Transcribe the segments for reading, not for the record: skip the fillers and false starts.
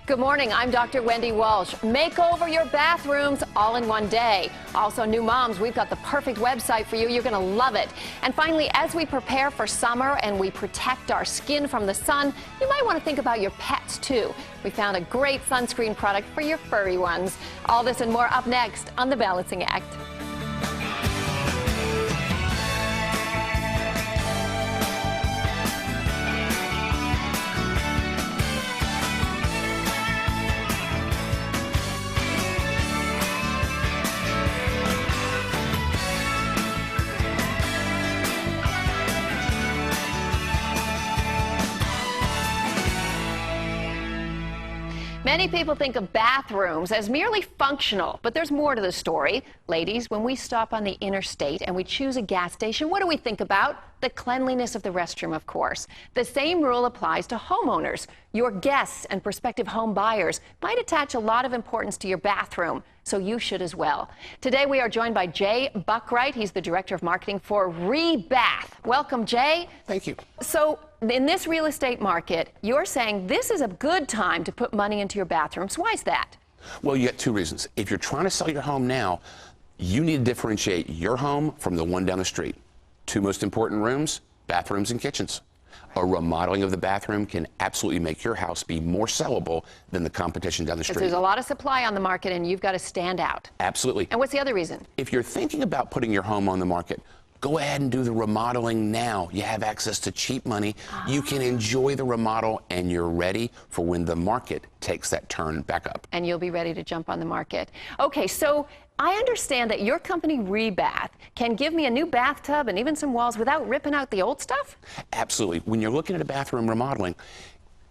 Good morning, I'm Dr. Wendy Walsh. Make over your bathrooms all in one day. Also, new moms, we've got the perfect website for you. You're going to love it. And finally, as we prepare for summer and we protect our skin from the sun, you might want to think about your pets too. We found a great sunscreen product for your furry ones. All this and more up next on The Balancing Act. Many people think of bathrooms as merely functional, but there's more to the story. Ladies, when we stop on the interstate and we choose a gas station, what do we think about? The cleanliness of the restroom, of course. The same rule applies to homeowners. Your guests and prospective home buyers might attach a lot of importance to your bathroom, so you should as well. Today we are joined by Jay Buckwright. He's the Director of Marketing for Rebath. Welcome, Jay. Thank you. So in this real estate market, you're saying this is a good time to put money into your bathrooms. Why is that? Well, you get two reasons. If you're trying to sell your home now, you need to differentiate your home from the one down the street. Two most important rooms, bathrooms and kitchens. A remodeling of the bathroom can absolutely make your house be more sellable than the competition down the street. There's a lot of supply on the market and you've got to stand out. Absolutely. And what's the other reason? If you're thinking about putting your home on the market, go ahead and do the remodeling now. You have access to cheap money. You can enjoy the remodel and you're ready for when the market takes that turn back up. And you'll be ready to jump on the market. Okay, so I understand that your company, Rebath, can give me a new bathtub and even some walls without ripping out the old stuff? Absolutely. When you're looking at a bathroom remodeling,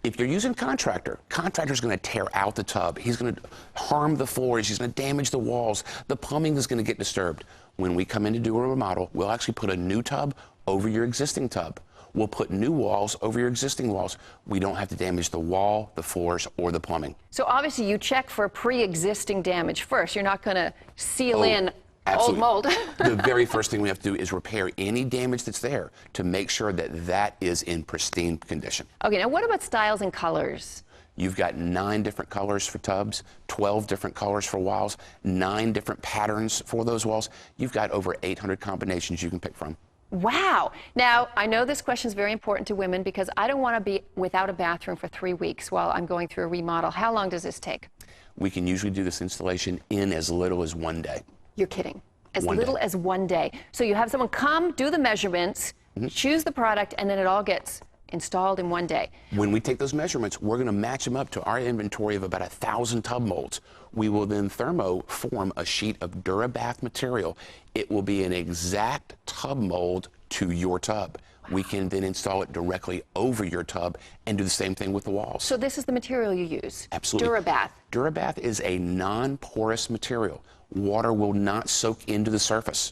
if you're using contractor's going to tear out the tub. He's going to harm the floors. He's going to damage the walls. The plumbing is going to get disturbed. When we come in to do a remodel, we'll actually put a new tub over your existing tub. We'll put new walls over your existing walls. We don't have to damage the wall, the floors, or the plumbing. So obviously you check for pre-existing damage first. You're not going to seal in absolutely. old mold. The very first thing we have to do is repair any damage that's there to make sure that that is in pristine condition. Okay, now what about styles and colors? You've got 9 different colors for tubs, 12 different colors for walls, 9 different patterns for those walls. You've got over 800 combinations you can pick from. Wow. Now, I know this question is very important to women because I don't want to be without a bathroom for 3 weeks while I'm going through a remodel. How long does this take? We can usually do this installation in as little as 1 day. You're kidding. As little as 1 day. So you have someone come, do the measurements, choose the product, and then it all gets installed in 1 day. When we take those measurements, we're going to match them up to our inventory of about 1,000 tub molds. We will then thermoform a sheet of Rebath material. It will be an exact tub mold to your tub. Wow. We can then install it directly over your tub and do the same thing with the walls. So this is the material you use? Absolutely. Rebath. Rebath is a non-porous material. Water will not soak into the surface.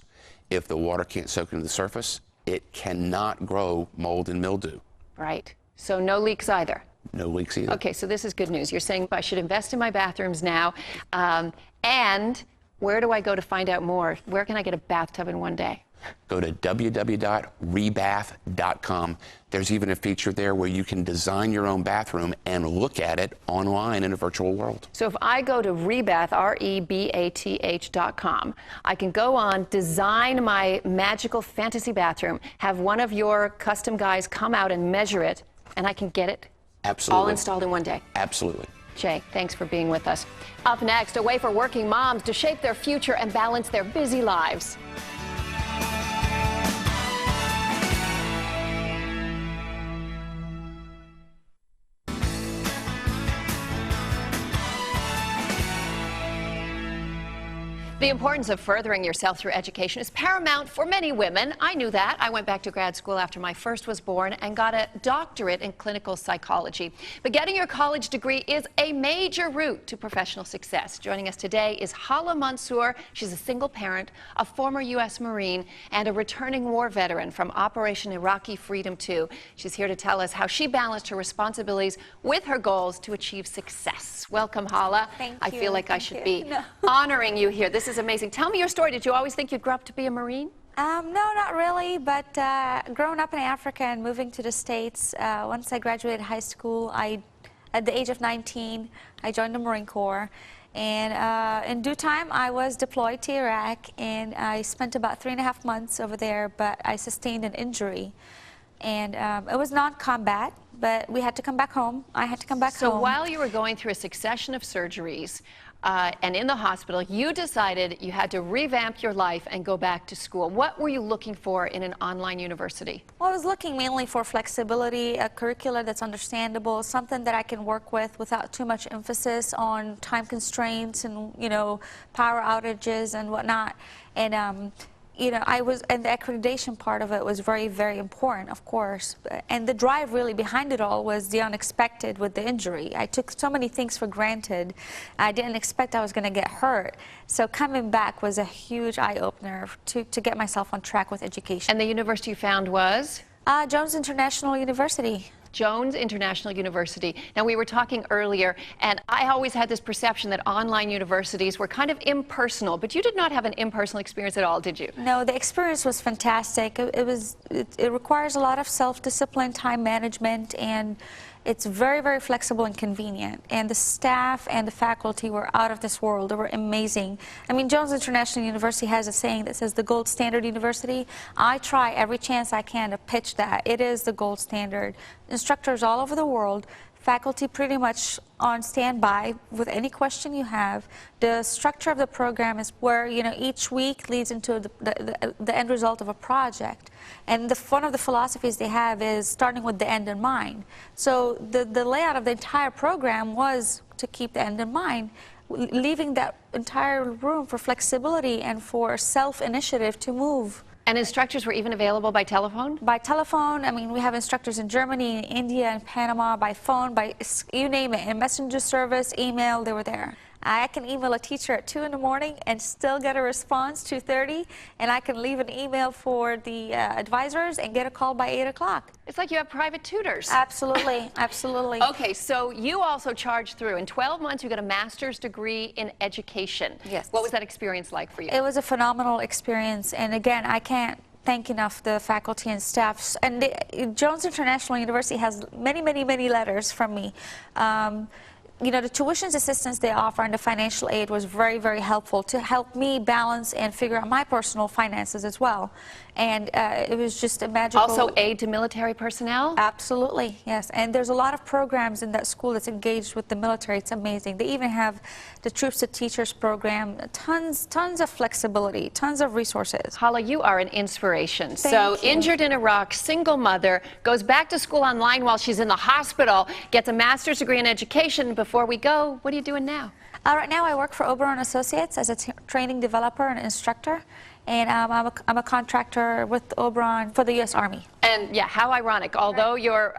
If the water can't soak into the surface, it cannot grow mold and mildew. Right. So no leaks either? No leaks either. Okay, so this is good news. You're saying I should invest in my bathrooms now. And where do I go to find out more? Where can I get a bathtub in 1 day? Go to www.rebath.com. There's even a feature there where you can design your own bathroom and look at it online in a virtual world. So if I go to Rebath, rebath.com, I can go on, design my magical fantasy bathroom, have one of your custom guys come out and measure it, and I can get it all installed in 1 day. Absolutely. Jay, thanks for being with us. Up next, a way for working moms to shape their future and balance their busy lives. The importance of furthering yourself through education is paramount for many women. I knew that. I went back to grad school after my first was born and got a doctorate in clinical psychology. But getting your college degree is a major route to professional success. Joining us today is Hala Mansoor. She's a single parent, a former U.S. Marine, and a returning war veteran from Operation Iraqi Freedom II. She's here to tell us how she balanced her responsibilities with her goals to achieve success. Welcome, Hala. Thank you. I feel like I should be honoring you here. This is amazing. Tell me your story. Did you always think you'd grow up to be a Marine? No, not really, but growing up in Africa and moving to the States, once I graduated high school, I At the age of 19, I joined the Marine Corps. And in due time, I was deployed to Iraq, and I spent about 3.5 months over there, but I sustained an injury. And it was non-combat, but we had to come back home. I had to come back home. So while you were going through a succession of surgeries and in the hospital, you decided you had to revamp your life and go back to school. What were you looking for in an online university? Well, I was looking mainly for flexibility, a curricula that's understandable, something that I can work with without too much emphasis on time constraints and, you know, power outages and whatnot. And you know, and the accreditation part of it was very, very important, of course. And the drive really behind it all was the unexpected with the injury. I took so many things for granted. I didn't expect I was going to get hurt. So coming back was a huge eye-opener to get myself on track with education. And the university you found was? Jones International University. Jones International University. Now, we were talking earlier, and I always had this perception that online universities were kind of impersonal, but you did not have an impersonal experience at all, did you? No, the experience was fantastic. It requires a lot of self-discipline, time management, and it's very, very flexible and convenient. And the staff and the faculty were out of this world. They were amazing. I mean, Jones International University has a saying that says the gold standard university. I try every chance I can to pitch that. It is the gold standard. Instructors all over the world, faculty pretty much on standby with any question you have. The structure of the program is where, you know, each week leads into the end result of a project. And one of the philosophies they have is starting with the end in mind. So the layout of the entire program was to keep the end in mind, leaving that entire room for flexibility and for self-initiative to move. And instructors were even available by telephone? By telephone. I mean, we have instructors in Germany, India, and Panama, by phone, by you name it, in messenger service, email, they were there. I can email a teacher at 2 in the morning and still get a response 2:30, and I can leave an email for the advisors and get a call by 8 o'clock. It's like you have private tutors. Absolutely, absolutely. Okay, so you also charged through. In 12 months, you got a master's degree in education. Yes. What was that experience like for you? It was a phenomenal experience, and again, I can't thank enough the faculty and staff. And Jones International University has many, many, many letters from me. You know, the tuition assistance they offer and the financial aid was very, very helpful to help me balance and figure out my personal finances as well. And it was just a magical... Also aid to military personnel? Absolutely, yes. And there's a lot of programs in that school that's engaged with the military. It's amazing. They even have the Troops to Teachers program. Tons of flexibility, tons of resources. Hala, you are an inspiration. Thank you. Injured in Iraq, single mother, goes back to school online while she's in the hospital, gets a master's degree in education. Before we go, what are you doing now? Right now I work for Oberon Associates as a training developer and instructor. And I'm a contractor with Oberon for the U.S. Army. And yeah, how ironic. Although your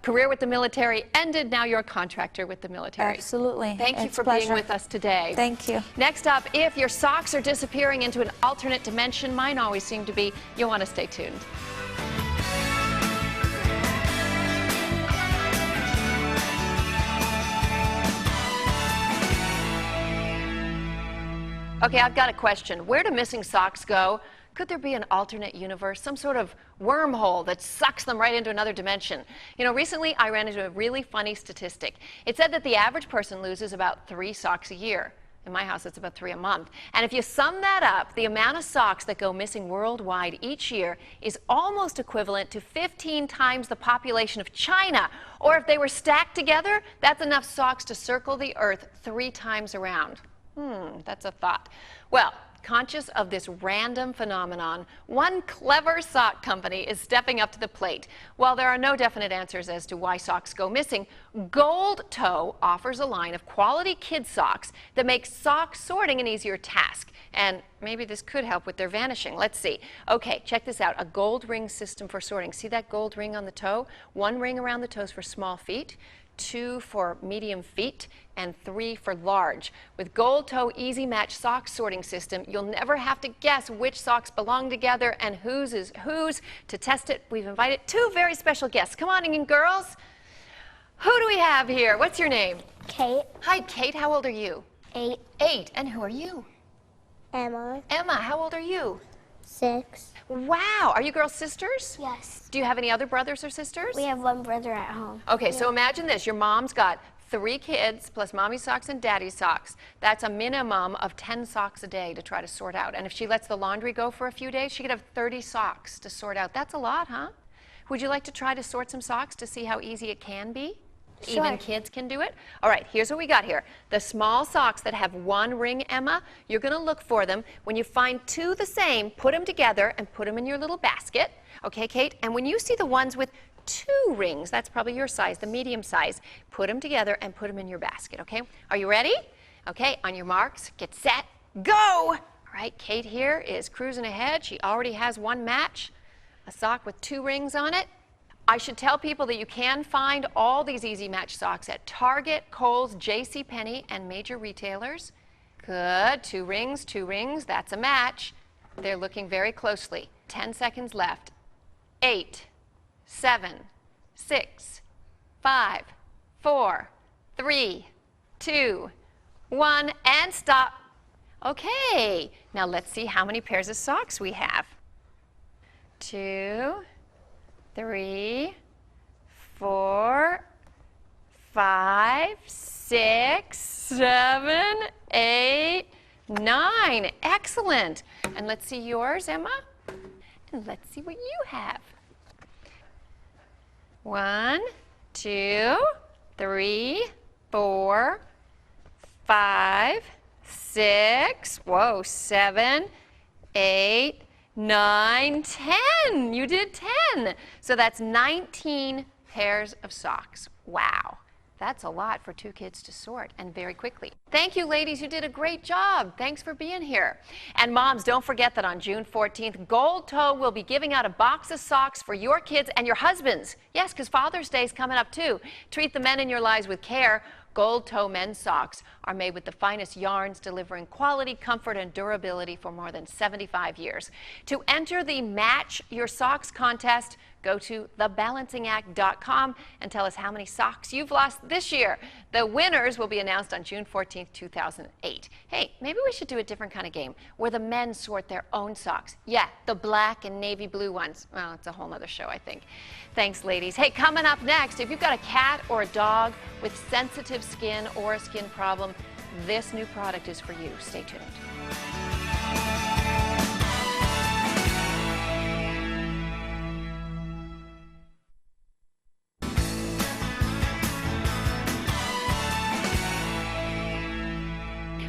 career with the military ended, now you're a contractor with the military. Absolutely. Thank you for being with us today. Thank you. Next up, if your socks are disappearing into an alternate dimension, mine always seem to be, you'll want to stay tuned. Okay, I've got a question. Where do missing socks go? Could there be an alternate universe, some sort of wormhole that sucks them right into another dimension? You know, recently I ran into a really funny statistic. It said that the average person loses about 3 socks a year. In my house, it's about 3 a month. And if you sum that up, the amount of socks that go missing worldwide each year is almost equivalent to 15 times the population of China. Or if they were stacked together, that's enough socks to circle the earth 3 times around. That's a thought. Well, conscious of this random phenomenon, one clever sock company is stepping up to the plate. While there are no definite answers as to why socks go missing, Gold Toe offers a line of quality kid socks that makes sock sorting an easier task. And maybe this could help with their vanishing. Let's see. Okay, check this out. A gold ring system for sorting. See that gold ring on the toe? 1 ring around the toes for small feet, 2 for medium feet, and 3 for large. With Gold Toe Easy Match sock sorting system, you'll never have to guess which socks belong together and whose is whose. To test it, we've invited 2 very special guests. Come on in, girls. Who do we have here? What's your name? Kate. Hi, Kate. How old are you? 8. 8. And who are you? Emma. Emma, how old are you? 6. Wow. Are you girls sisters? Yes. Do you have any other brothers or sisters? We have one brother at home. Okay, so imagine this. Your mom's got 3 kids plus mommy's socks and daddy's socks. That's a minimum of 10 socks a day to try to sort out. And if she lets the laundry go for a few days, she could have 30 socks to sort out. That's a lot, huh? Would you like to try to sort some socks to see how easy it can be? Sure. Even kids can do it? All right, here's what we got here. The small socks that have 1 ring, Emma, you're going to look for them. When you find 2 the same, put them together and put them in your little basket. Okay, Kate? And when you see the ones with 2 rings, that's probably your size, the medium size, put them together and put them in your basket, okay? Are you ready? Okay, on your marks, get set, go! All right, Kate here is cruising ahead. She already has 1 match, a sock with 2 rings on it. I should tell people that you can find all these easy match socks at Target, Kohl's, JCPenney, and major retailers. Good, 2 rings, 2 rings, that's a match. They're looking very closely. 10 seconds left. 8, 7, 6, 5, 4, 3, 2, 1, and stop. Okay, now let's see how many pairs of socks we have. 2, 3, 4, 5, 6, 7, 8, 9. Excellent. And let's see yours, Emma. And let's see what you have. 1, 2, 3, 4, 5, 6, 7, 8, 9, 10. You did 10. So that's 19 pairs of socks. Wow. That's a lot for 2 kids to sort, and very quickly. Thank you, ladies. You did a great job. Thanks for being here. And moms, don't forget that on June 14th, Gold Toe will be giving out a box of socks for your kids and your husbands. Yes, because Father's Day is coming up, too. Treat the men in your lives with care. Gold Toe men's socks are made with the finest yarns, delivering quality, comfort, and durability for more than 75 years. To enter the Match Your Socks contest, go to thebalancingAct.com and tell us how many socks you've lost this year. The winners will be announced on June 14th, 2008. Hey, maybe we should do a different kind of game where the men sort their own socks. Yeah, the black and navy blue ones. Well, it's a whole nother show, I think. Thanks, ladies. Hey, coming up next, if you've got a cat or a dog with sensitive skin or a skin problem, this new product is for you. Stay tuned.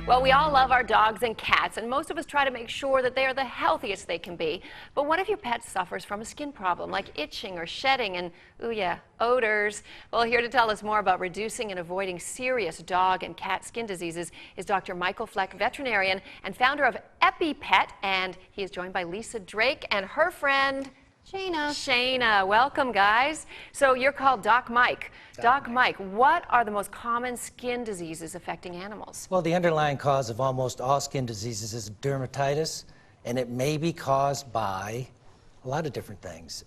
Well, we all love our dogs and cats, and most of us try to make sure that they are the healthiest they can be. But what if your pet suffers from a skin problem like itching or shedding and, ooh yeah, odors? Well, here to tell us more about reducing and avoiding serious dog and cat skin diseases is Dr. Michael Fleck, veterinarian and founder of EpiPet, and he is joined by Lisa Drake and her friend Shayna. Welcome, guys. So you're called Doc Mike. Doc Mike, what are the most common skin diseases affecting animals? Well, the underlying cause of almost all skin diseases is dermatitis, and it may be caused by a lot of different things.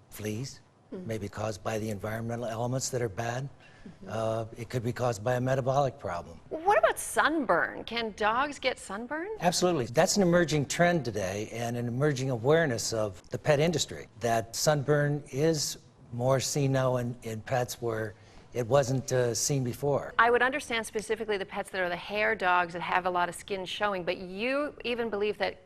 Fleas, may be caused by the environmental elements that are bad. It could be caused by a metabolic problem. What about sunburn? Can dogs get sunburn? Absolutely. That's an emerging trend today and an emerging awareness of the pet industry, that sunburn is more seen now in pets where it wasn't seen before. I would understand specifically the pets that are the hair dogs that have a lot of skin showing, but you even believe that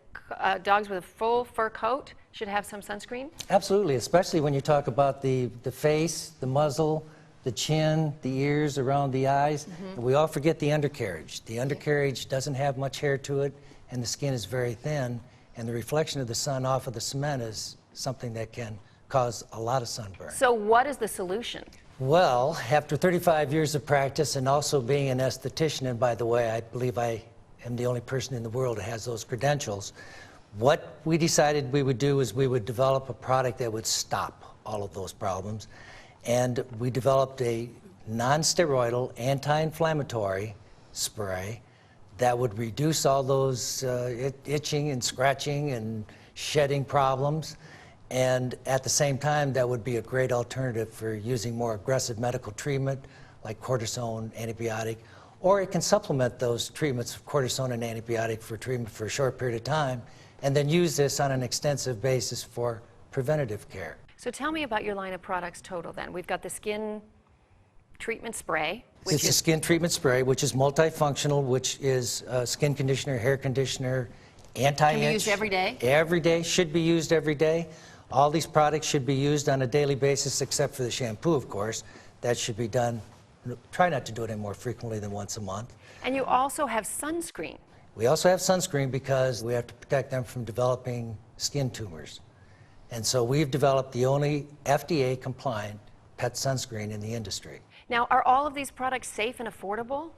dogs with a full fur coat should have some sunscreen? Absolutely, especially when you talk about the face, the muzzle, the chin, the ears, around the eyes. We all forget the undercarriage. The undercarriage doesn't have much hair to it, and the skin is very thin, and the reflection of the sun off of the cement is something that can cause a lot of sunburn. So what is the solution? Well, after 35 years of practice and also being an esthetician, and by the way, I believe I am the only person in the world that has those credentials, what we decided we would do is we would develop a product that would stop all of those problems. And we developed a non-steroidal anti-inflammatory spray that would reduce all those itching and scratching and shedding problems. And at the same time, that would be a great alternative for using more aggressive medical treatment like cortisone, antibiotic, or it can supplement those treatments of cortisone and antibiotic for treatment for a short period of time and then use this on an extensive basis for preventative care. So tell me about your line of products total then. We've got the skin treatment spray. It's a skin treatment spray, which is multifunctional, which is skin conditioner, hair conditioner, anti-itch. Can be used every day? Every day, should be used every day. All these products should be used on a daily basis, except for the shampoo, of course. That should be done, try not to do it any more frequently than once a month. And you also have sunscreen. We also have sunscreen because we have to protect them from developing skin tumors. And so we've developed the only FDA-compliant pet sunscreen in the industry. Now, are all of these products safe and affordable?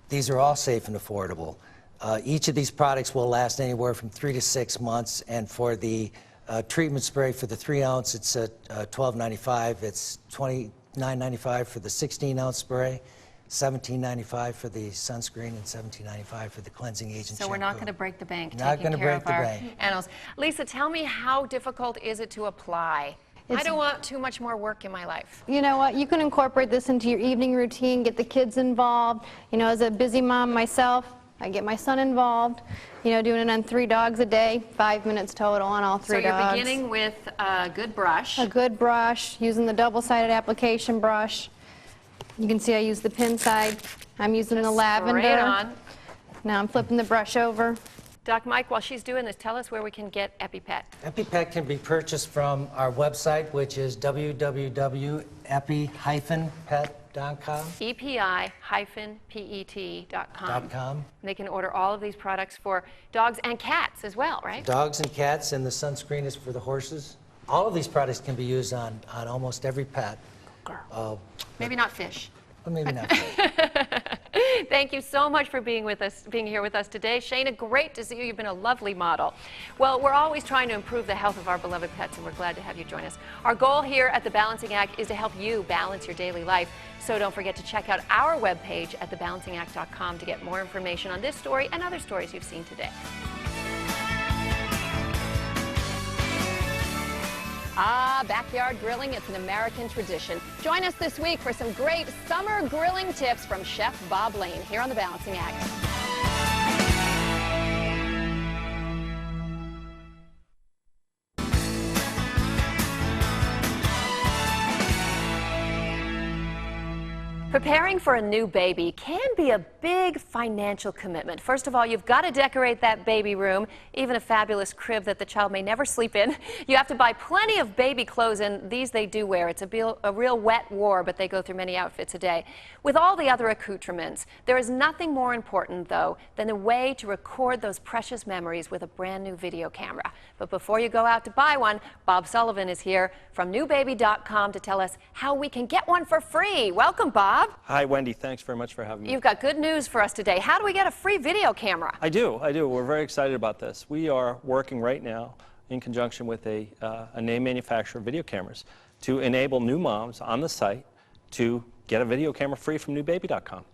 These are all safe and affordable. Each of these products will last anywhere from 3 to 6 months, and for the treatment spray for the 3-ounce, it's at $12.95. It's $29.95 for the 16-ounce spray, $17.95 for the sunscreen, and $17.95 for the cleansing agent So shampoo. we're not going to break the bank Not taking gonna care break of the our bank. animals. Lisa, tell me, how difficult is it to apply? I don't want too much more work in my life. You know what, you can incorporate this into your evening routine, get the kids involved. You know, as a busy mom myself, I get my son involved, you know, doing it on 3 dogs a day, 5 minutes total on all 3 dogs. So you're beginning with a good brush. A good brush, using the double-sided application brush. You can see I use the pin side. I'm using the lavender. Spray it on. Now I'm flipping the brush over. Doc Mike, while she's doing this, tell us where we can get EpiPet. EpiPet can be purchased from our website, which is www.epi-pet.com. EPI-PET.com. They can order all of these products for dogs and cats as well, right? Dogs and cats, and the sunscreen is for the horses. All of these products can be used on almost every pet. Maybe not fish. Well, maybe not. Thank you so much for being here with us today. Shayna, great to see you. You've been a lovely model. Well, we're always trying to improve the health of our beloved pets, and we're glad to have you join us. Our goal here at The Balancing Act is to help you balance your daily life. So don't forget to check out our webpage at thebalancingact.com to get more information on this story and other stories you've seen today. Backyard grilling, it's an American tradition. Join us this week for some great summer grilling tips from Chef Bob Lane here on The Balancing Act. Preparing for a new baby can be a big financial commitment. First of all, you've got to decorate that baby room, even a fabulous crib that the child may never sleep in. You have to buy plenty of baby clothes, and these they do wear. It's a real wet war, but they go through many outfits a day. With all the other accoutrements, there is nothing more important, though, than a way to record those precious memories with a brand new video camera. But before you go out to buy one, Bob Sullivan is here from newbaby.com to tell us how we can get one for free. Welcome, Bob. Hi, Wendy. Thanks very much for having me. You've got good news for us today. How do we get a free video camera? I do. We're very excited about this. We are working right now in conjunction with a name manufacturer of video cameras to enable new moms on the site to get a video camera free from newbaby.com.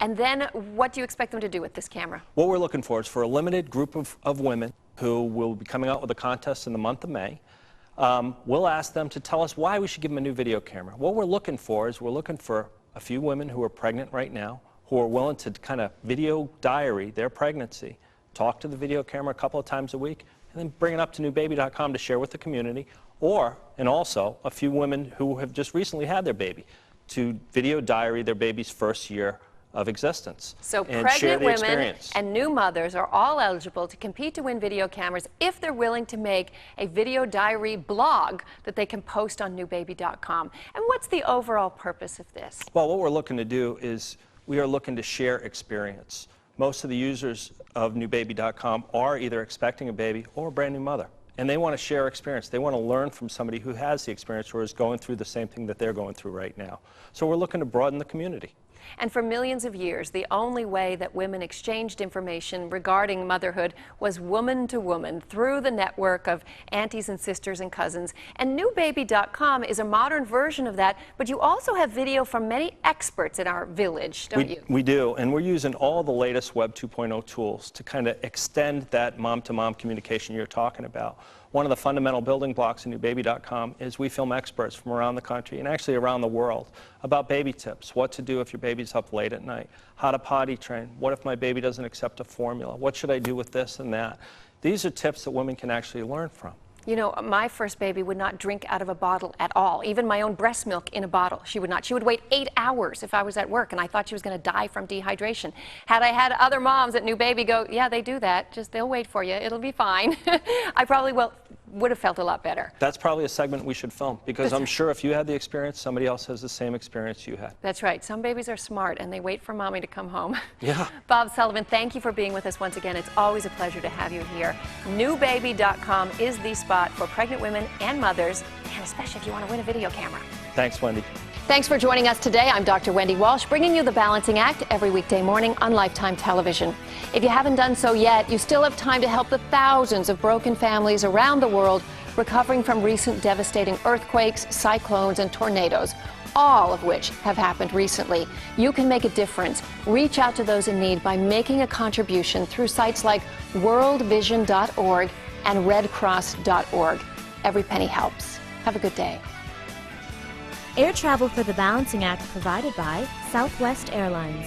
And then what do you expect them to do with this camera? What we're looking for is for a limited group of women who will be coming out with a contest in the month of May. We'll ask them to tell us why we should give them a new video camera. What we're looking for is a few women who are pregnant right now, who are willing to kind of video diary their pregnancy, talk to the video camera a couple of times a week, and then bring it up to newbaby.com to share with the community, and also a few women who have just recently had their baby to video diary their baby's first year of existence. So and share pregnant the women experience. and new mothers are all eligible to compete to win video cameras if they're willing to make a video diary blog that they can post on newbaby.com. And what's the overall purpose of this? Well, what we're looking to do is we are looking to share experience. Most of the users of newbaby.com are either expecting a baby or a brand new mother. And they want to share experience. They want to learn from somebody who has the experience or is going through the same thing that they're going through right now. So we're looking to broaden the community. And for millions of years, the only way that women exchanged information regarding motherhood was woman to woman through the network of aunties and sisters and cousins. And newbaby.com is a modern version of that, but you also have video from many experts in our village, don't you? We do, and we're using all the latest Web 2.0 tools to kind of extend that mom-to-mom communication you're talking about. One of the fundamental building blocks in newbaby.com is we film experts from around the country and actually around the world about baby tips, what to do if your baby's up late at night, how to potty train, what if my baby doesn't accept a formula, what should I do with this and that. These are tips that women can actually learn from. You know, my first baby would not drink out of a bottle at all. Even my own breast milk in a bottle, she would not. She would wait 8 hours if I was at work, and I thought she was going to die from dehydration. Had I had other moms at new baby go, yeah, they do that. Just they'll wait for you. It'll be fine. I probably would have felt a lot better. That's probably a segment we should film, because I'm sure if you had the experience, somebody else has the same experience you had. That's right. Some babies are smart, and they wait for mommy to come home. Yeah. Bob Sullivan, thank you for being with us once again. It's always a pleasure to have you here. Newbaby.com is the spot for pregnant women and mothers, and especially if you want to win a video camera. Thanks, Wendy. Thanks for joining us today. I'm Dr. Wendy Walsh, bringing you The Balancing Act every weekday morning on Lifetime Television. If you haven't done so yet, you still have time to help the thousands of broken families around the world recovering from recent devastating earthquakes, cyclones, and tornadoes, all of which have happened recently. You can make a difference. Reach out to those in need by making a contribution through sites like worldvision.org and redcross.org. Every penny helps. Have a good day. Air travel for The Balancing Act provided by Southwest Airlines.